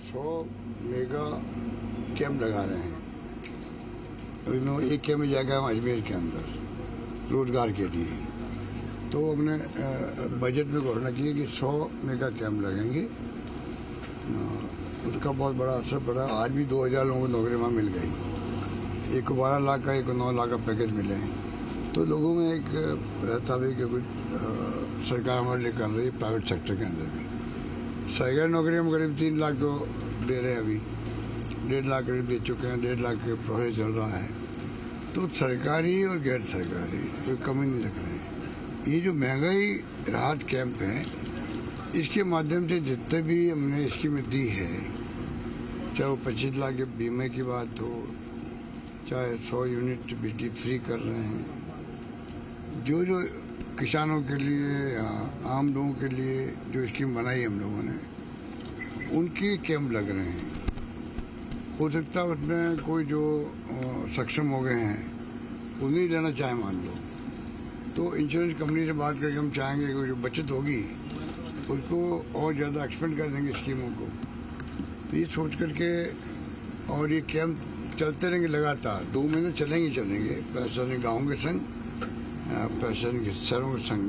100 mega camp लगा रहे हैं। एक कैंप में जाएगा अजमेर के अंदर रोजगार के लिए। तो हमने बजट में घोषणा की है कि 100 मेगा कैंप लगेंगे। उसका बहुत बड़ा असर पड़ा। आज भी 2000 लोगों को नौकरी वहाँ मिल गई। एक को 12 लाख का, एक को 9 लाख का पैकेज मिले हैं। तो लोगों में एक रहता भी कि कुछ सरकार हमारे लिए कर रही है। प्राइवेट सेक्टर के अंदर भी सरकारी नौकरी हम करीब 3 लाख तो दे रहे हैं। अभी 1.5 लाख करीब दे चुके हैं। 1.5 लाख के प्रोसेस चल रहा है। तो सरकारी और गैर सरकारी कोई कमी नहीं रख रहे हैं। ये जो महंगाई राहत कैंप है, इसके माध्यम से जितने भी हमने स्कीमें दी है, चाहे वो 25 लाख के बीमे की बात हो, चाहे 100 यूनिट बिजली फ्री कर रहे हैं, जो जो किसानों के लिए या आम लोगों के लिए जो स्कीम बनाई हम लोगों ने, उनके कैंप लग रहे हैं। हो सकता है उसमें कोई जो सक्षम हो गए हैं वो नहीं लेना चाहे, मान लो, तो इंश्योरेंस कंपनी से बात करके हम चाहेंगे कि जो बचत होगी उसको और ज़्यादा एक्सपेंड कर देंगे स्कीमों को। तो ये सोच करके, और ये कैंप चलते रहेंगे लगातार, 2 महीने चलेंगे प्रशासनिक गाँव के संग, प्रशासनिक शहरों के संग,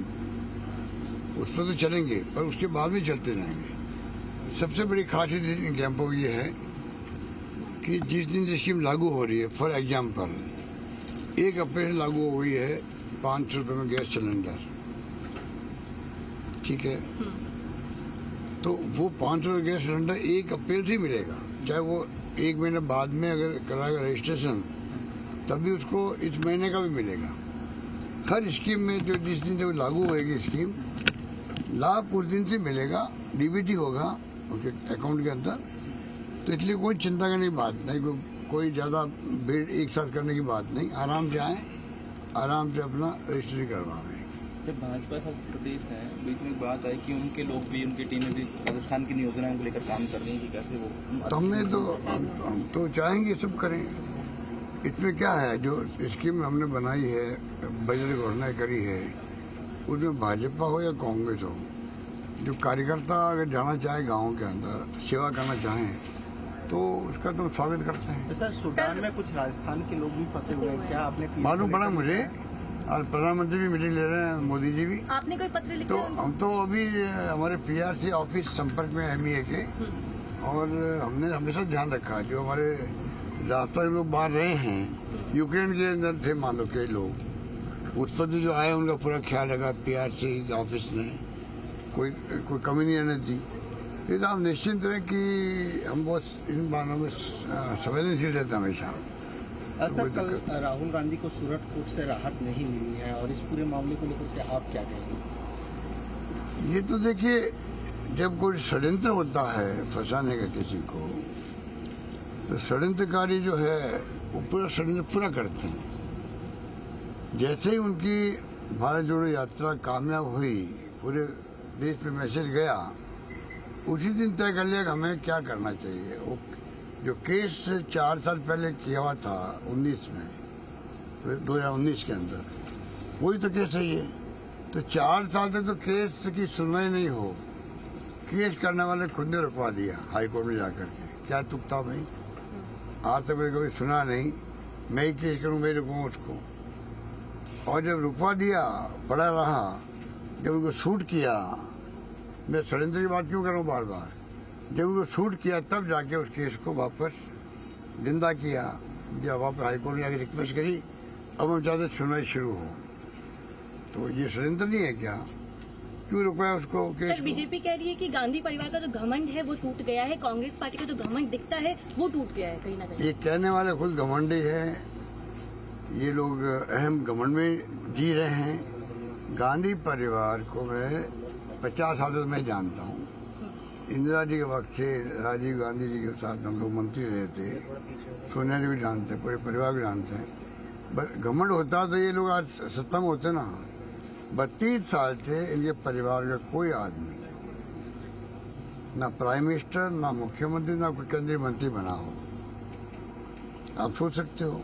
उस पर तो चलेंगे, पर उसके बाद भी चलते रहेंगे। सबसे बड़ी खासियत इन कैंपों की ये है कि जिस दिन स्कीम लागू हो रही है, फॉर एग्जाम्पल 1 अप्रैल लागू हो गई है 500 रुपये में गैस सिलेंडर, ठीक है, तो वो 500 रुपये गैस सिलेंडर 1 अप्रैल से मिलेगा। चाहे वो 1 महीने बाद में अगर कराएगा रजिस्ट्रेशन, तभी उसको इस महीने का भी मिलेगा। हर स्कीम में जो जिस दिन जब लागू होएगी स्कीम, लाभ उस दिन से मिलेगा, डीबीटी होगा उनके अकाउंट के अंदर। तो इसलिए कोई चिंता करने की बात नहीं, कोई ज़्यादा भीड़ एक साथ करने की बात नहीं। आराम से आए, आराम से अपना रजिस्ट्री करवाएं। जब भाजपा शासित प्रदेश है, बीच में बात आई कि उनके लोग भी, उनकी टीमें भी राजस्थान की योजनाओं को लेकर काम कर रही हैं कि कैसे वो, तो हम तो चाहेंगे सब करें। इसमें क्या है, जो स्कीम हमने बनाई है, बजट घोषणा करी है, उसमें भाजपा हो या कांग्रेस हो, जो कार्यकर्ता अगर जाना चाहे गाँव के अंदर सेवा करना चाहें तो उसका तो स्वागत करते हैं। सर, सूडान में कुछ राजस्थान के लोग भी फंसे हुए हैं, क्या आपने मालूम पड़ा मुझे? और प्रधानमंत्री भी मीटिंग ले रहे हैं, मोदी जी भी। आपने कोई पत्र लिखा? तो हम तो अभी हमारे पीआरसी ऑफिस संपर्क में एमईए के, और हमने हमेशा ध्यान रखा जो हमारे राजस्थान लोग बाहर रहे हैं, यूक्रेन के अंदर थे मान लो कई लोग, उस पर जो आए उनका पूरा ख्याल रखा पीआरसी ऑफिस ने, कोई कमी नहीं रहने दी। तो आप निश्चिंत रहे कि हम बहुत इन बातों में संवेदनशील रहते हमेशा। सर, कल राहुल गांधी को सूरत कोर्ट से राहत नहीं मिली है, और इस पूरे मामले को लेकर आप क्या कहेंगे? ये तो देखिए, जब कोई षड्यंत्र होता है फंसाने का किसी को, तो षड्यंत्रकारी जो है वो पूरा षड्यंत्र पूरा करते हैं। जैसे ही उनकी भारत जोड़ो यात्रा कामयाब हुई, पूरे देश पे मैसेज गया, उसी दिन तय कर लिया कि हमें क्या करना चाहिए। वो जो केस 4 साल पहले किया हुआ था 19 में, तो 2019 के अंदर, वही तो केस है ये। तो 4 साल तक तो केस की सुनवाई नहीं हो, केस करने वाले खुद ने रुकवा दिया हाई कोर्ट में जाकर के। क्या तुक था भाई? आज तक मैंने कभी सुना नहीं, मैं ही केस करूँ, मैं रुकूँ उसको। और जब रुकवा दिया, पड़ा रहा, जब उनको शूट किया, मैं षड्यंत्र की बात क्यों कर रहा हूँ बार बार, जब उनको शूट किया तब जाके उस केस को वापस जिंदा किया। जब वापस हाईकोर्ट में जाके रिक्वेस्ट करी, अब हम चाहते सुनवाई शुरू हो। तो ये षड्यंत्र नहीं है क्या? क्यों रुकवाया उसको केस को? बीजेपी कह रही है कि गांधी परिवार का जो घमंड है वो टूट गया है, कांग्रेस पार्टी का जो घमंड दिखता है वो टूट गया है कहीं ना कहीं। ये कहने वाले खुद घमंडी है, ये लोग अहम घमंड में जी रहे हैं। गांधी परिवार को मैं 50 साल से मैं जानता हूँ। इंदिरा जी के वक्त से राजीव गांधी जी के साथ हम लोग मंत्री रहे थे, सोनिया जी भी जानते हैं, पूरे परिवार भी जानते हैं। बस घमंड होता तो ये लोग आज सत्ता में होते ना। 32 साल से इनके परिवार का कोई आदमी, ना प्राइम मिनिस्टर, ना मुख्यमंत्री, ना कोई केंद्रीय मंत्री बना हो। आप सोच सकते हो,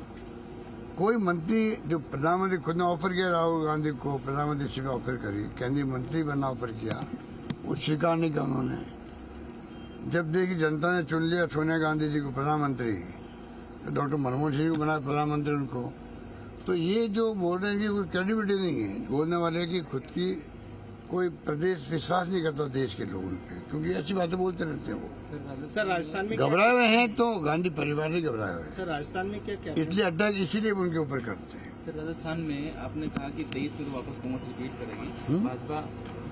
कोई मंत्री जो प्रधानमंत्री खुद ने ऑफर किया राहुल गांधी को, प्रधानमंत्री से ऑफर करी, केंद्रीय मंत्री बनना ऑफर किया, वो स्वीकार नहीं किया उन्होंने। जब देखी जनता ने चुन लिया सोनिया गांधी जी को प्रधानमंत्री, तो डॉक्टर मनमोहन सिंह को बनाया प्रधानमंत्री उनको। तो ये जो बोल रहे हैं कि कोई क्रेडिबिलिटी नहीं है बोलने वाले की, खुद की कोई प्रदेश विश्वास नहीं करता देश के लोगों पे, क्योंकि ऐसी बातें बोलते रहते हैं वो। सर राजस्थान में घबराए हुए हैं तो गांधी परिवार ही घबराए हुए हैं, सर राजस्थान में क्या क्या इसलिए अटैक इसीलिए उनके ऊपर करते हैं। सर राजस्थान में आपने कहा कि 23 में तो वापस कांग्रेस रिपीट करेगी, भाजपा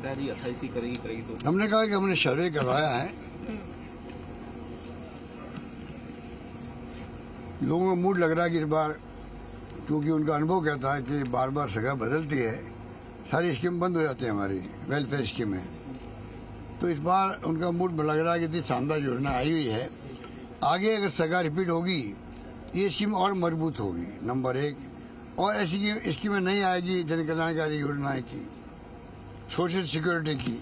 तैयारी 28 की करेगी तो हमने कहा कि हमने सर्वे करवाया है, लोगों का मूड लग रहा है कि इस बार, क्योंकि उनका अनुभव कहता है कि बार बार सरकार बदलती है, सारी स्कीम बंद हो जाती है हमारी वेलफेयर स्कीमें। तो इस बार उनका मूड लग रहा है कि इतनी शानदार योजना आई हुई है, आगे अगर सरकार रिपीट होगी ये स्कीम और मजबूत होगी, नंबर 1। और ऐसी स्कीमें नहीं आएगी जन कल्याणकारी योजनाएं की, सोशल सिक्योरिटी की,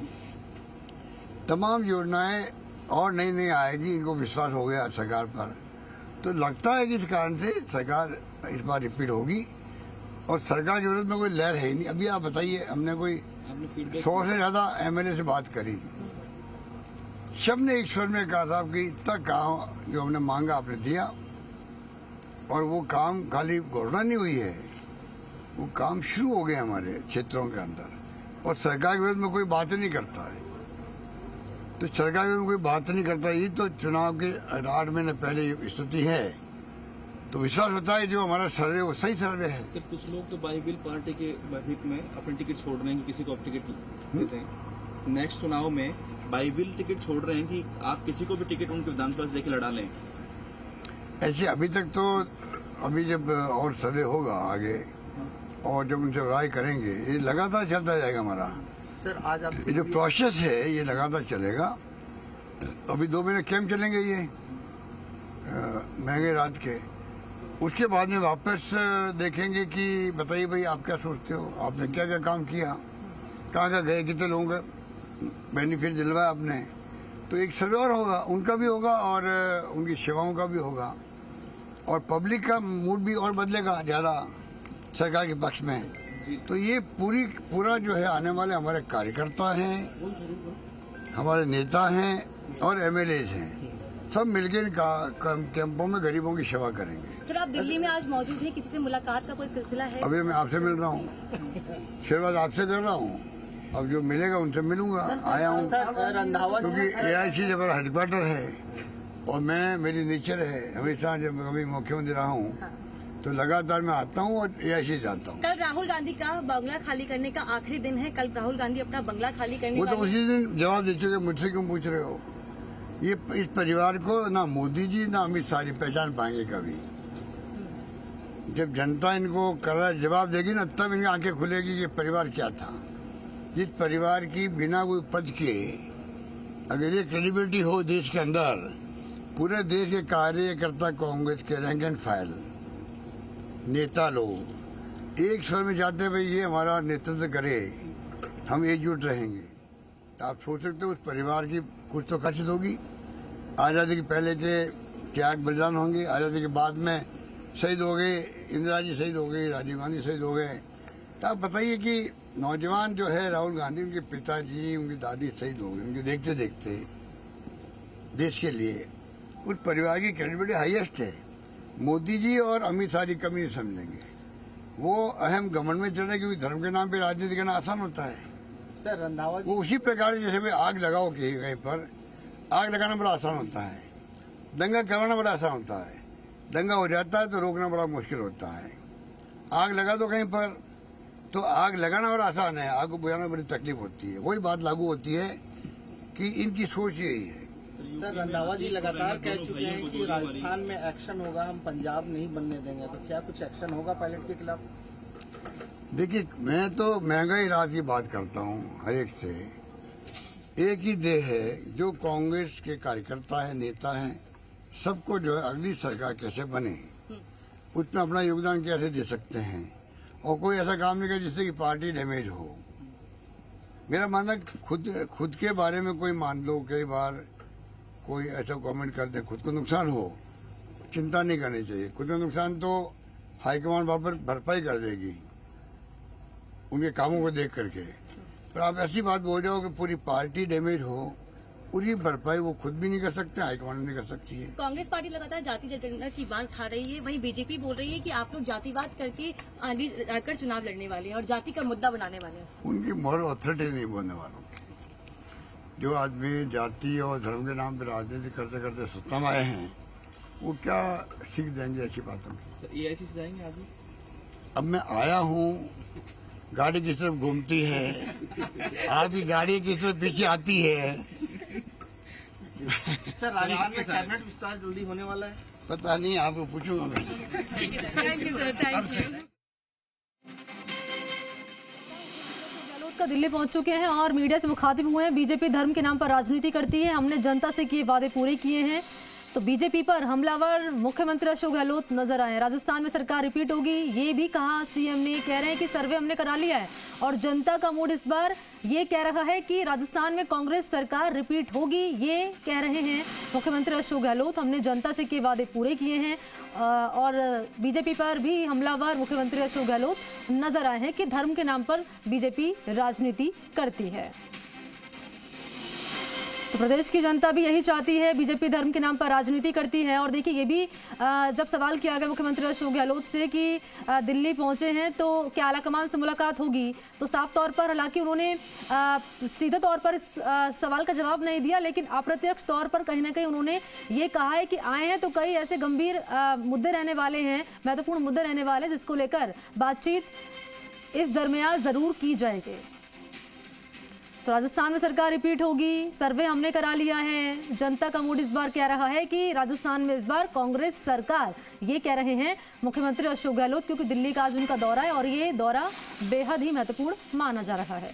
तमाम योजनाएं और नई आएगी, इनको विश्वास हो गया सरकार पर। तो लगता है कि इस कारण से सरकार इस बार रिपीट होगी और सरकार की जरूरत में कोई लहर है ही नहीं। अभी आप बताइए, हमने कोई 100 से ज्यादा MLA से बात करी, सबने एक स्वर में कहा साहब कि इतना काम जो हमने मांगा आपने दिया, और वो काम खाली घोषणा नहीं हुई है, वो काम शुरू हो गए हमारे क्षेत्रों के अंदर, और सरकार के विरोध में कोई बात ही नहीं करता है। तो सरकार के विरोध में कोई बात नहीं करता, ये तो चुनाव के 8 महीने पहले स्थिति है, तो विश्वास होता है जो हमारा सर्वे वो सही सर्वे है। सर कुछ लोग तो बाईबिल पार्टी के हित में अपनी टिकट छोड़ रहे हैं कि किसी को आप टिकट देते हैं। नेक्स्ट चुनाव में बाईबिल टिकट छोड़ रहे हैं कि आप किसी को भी टिकट उनके विधानसभा से देके लड़ा लें। ऐसे अभी तक तो, अभी जब और सर्वे होगा आगे और जब उनसे राय करेंगे, ये लगातार चलता जाएगा हमारा। सर आज आप ये जो प्रोसेस है ये लगातार चलेगा। अभी 2 महीने कैंप चलेंगे ये महंगे रात के, उसके बाद में वापस देखेंगे कि बताइए भाई आप क्या सोचते हो, आपने क्या क्या काम किया, कहाँ गए, कितने लोगों का बेनिफिट दिलवाया आपने। तो एक सर्वे और होगा, उनका भी होगा और उनकी सेवाओं का भी होगा, और पब्लिक का मूड भी और बदलेगा ज़्यादा सरकार के पक्ष में। तो ये पूरा जो है आने वाले हमारे कार्यकर्ता हैं, हमारे नेता हैं और MLAs हैं, सब मिलकर कैंपों में गरीबों की सेवा करेंगे। सर आप दिल्ली में आज मौजूद हैं, किसी से मुलाकात का कोई सिलसिला है? अभी मैं आपसे मिल रहा हूँ, शुरुआत आपसे कर रहा हूँ, अब जो मिलेगा उनसे मिलूंगा। आया हूँ क्योंकि AIC जब मेरा हेडक्वार्टर है और मेरी नेचर है, हमेशा जब कभी मुख्यमंत्री रहा हूँ तो लगातार मैं आता हूँ और AIC जाता हूँ। कल राहुल गांधी का बंगला खाली करने का आखिरी दिन है, कल राहुल गांधी अपना बंगला खाली करने वो तो उसी दिन जवाब दे चुके, मुझसे क्यों पूछ रहे हो। ये इस परिवार को ना मोदी जी ना अमित शाह जी पहचान पाएंगे कभी। जब जनता इनको जवाब देगी ना, तब इनकी आंखें खुलेगी कि परिवार क्या था। जिस परिवार की बिना कोई पद के अगर ये क्रेडिबिलिटी हो देश के अंदर, पूरे देश के कार्यकर्ता कांग्रेस के रैंक एंड फाइल नेता लोग एक स्वर में चाहते हैं भाई ये हमारा नेतृत्व करे, हम एकजुट रहेंगे। तो आप सोच सकते हो उस परिवार की कुछ तो खर्च होगी। आज़ादी के पहले के त्याग बलिदान होंगे, आज़ादी के बाद में शहीद हो गए, इंदिरा जी शहीद हो गए, राजीव गांधी शहीद हो गए। तो आप बताइए कि नौजवान जो है राहुल गांधी, उनके पिताजी उनकी दादी शहीद हो गए, उनके देखते देखते देश के लिए। उस परिवार की क्रेडिबिलिटी हाईएस्ट है। मोदी जी और अमित शाह जी कभी नहीं समझेंगे, वो अहम घमंड में चल रहे, क्योंकि धर्म के नाम पे राजनीति करना आसान होता है। सर रंधावा वो उसी प्रकार जैसे कोई आग लगाओ कहीं पर, आग लगाना बड़ा आसान होता है, दंगा करवाना बड़ा आसान होता है। दंगा हो जाता है तो रोकना बड़ा मुश्किल होता है। आग लगा दो कहीं पर तो आग लगाना बड़ा आसान है, आग को बुझाना बड़ी तकलीफ होती है। वही बात लागू होती है कि इनकी सोच यही है। सर रंधावा जी लगातार कह चुके हैं कि राजस्थान में एक्शन होगा, हम पंजाब नहीं बनने देंगे, तो क्या कुछ एक्शन होगा पायलट के खिलाफ? देखिए, मैं तो महंगाई राहत की बात करता हूँ हर एक से। एक ही देह है, जो कांग्रेस के कार्यकर्ता है, नेता हैं, सबको जो है अगली सरकार कैसे बने उसमें अपना योगदान कैसे दे सकते हैं, और कोई ऐसा काम नहीं करे जिससे कि पार्टी डैमेज हो। मेरा मानना खुद के बारे में कोई मान लो, कई बार कोई ऐसा कमेंट कर दे खुद को नुकसान हो, चिंता नहीं करनी चाहिए। खुद का नुकसान तो हाईकमान वापस भरपाई कर देगी उनके कामों को देख करके। पर आप ऐसी बात बोल जाओ कि पूरी पार्टी डैमेज हो, उनकी भरपाई वो खुद भी नहीं कर सकते, हाईकमांड नहीं कर सकती है। कांग्रेस पार्टी लगातार जाति जनगणना की बात उठा रही है, वहीं बीजेपी बोल रही है कि आप लोग जातिवाद करके आगे आकर चुनाव लड़ने वाले हैं और जाति का मुद्दा बनाने वाले हैं। उनकी मॉरल अथॉरिटी नहीं बोलने वालों की। जो आदमी जाति और धर्म के नाम पर राजनीति करते करते सत्ता में आए हैं, वो क्या सीख देंगे ऐसी बातों की। तो एआईसी से जाएंगे आज ही? अब मैं आया हूँ, गाड़ी की तरफ घूमती है, आपकी गाड़ी की तरफ पीछे आती है। सर, राजस्थान में कैबिनेट विस्तार जल्दी होने वाला है? पता नहीं, आपको पूछूंगा मैं। Thank you sir, thank you. Gehlot का दिल्ली पहुंच चुके हैं और मीडिया से मुखातिब हुए हैं। बीजेपी धर्म के नाम पर राजनीति करती है, हमने जनता से किए वादे पूरे किए हैं। तो बीजेपी पर हमलावर मुख्यमंत्री अशोक गहलोत नजर आए। राजस्थान में सरकार रिपीट होगी ये भी कहा सीएम ने। कह रहे हैं कि सर्वे हमने करा लिया है और जनता का मूड इस बार ये कह रहा है कि राजस्थान में कांग्रेस सरकार रिपीट होगी, ये कह रहे हैं मुख्यमंत्री अशोक गहलोत। हमने जनता से किए वादे पूरे किए हैं और बीजेपी पर भी हमलावर मुख्यमंत्री अशोक गहलोत नजर आए हैं कि धर्म के नाम पर बीजेपी राजनीति करती है। तो प्रदेश की जनता भी यही चाहती है, बीजेपी धर्म के नाम पर राजनीति करती है। और देखिए, ये भी जब सवाल किया गया मुख्यमंत्री अशोक गहलोत से कि दिल्ली पहुंचे हैं तो क्या आलाकमान से मुलाकात होगी, तो साफ तौर पर, हालांकि उन्होंने सीधे तौर पर इस सवाल का जवाब नहीं दिया, लेकिन अप्रत्यक्ष तौर पर कहीं ना कहीं उन्होंने ये कहा है कि आए हैं तो कई ऐसे गंभीर मुद्दे रहने वाले हैं, महत्वपूर्ण मुद्दे रहने वाले हैं, जिसको लेकर बातचीत इस दरमियान जरूर की जाएगी। तो राजस्थान में सरकार रिपीट होगी, सर्वे हमने करा लिया है। जनता का मूड इस बार कह रहा है कि राजस्थान में इस बार कांग्रेस सरकार, ये कह रहे हैं मुख्यमंत्री अशोक गहलोत, क्योंकि दिल्ली का आज उनका दौरा है और ये दौरा बेहद ही महत्वपूर्ण माना जा रहा है।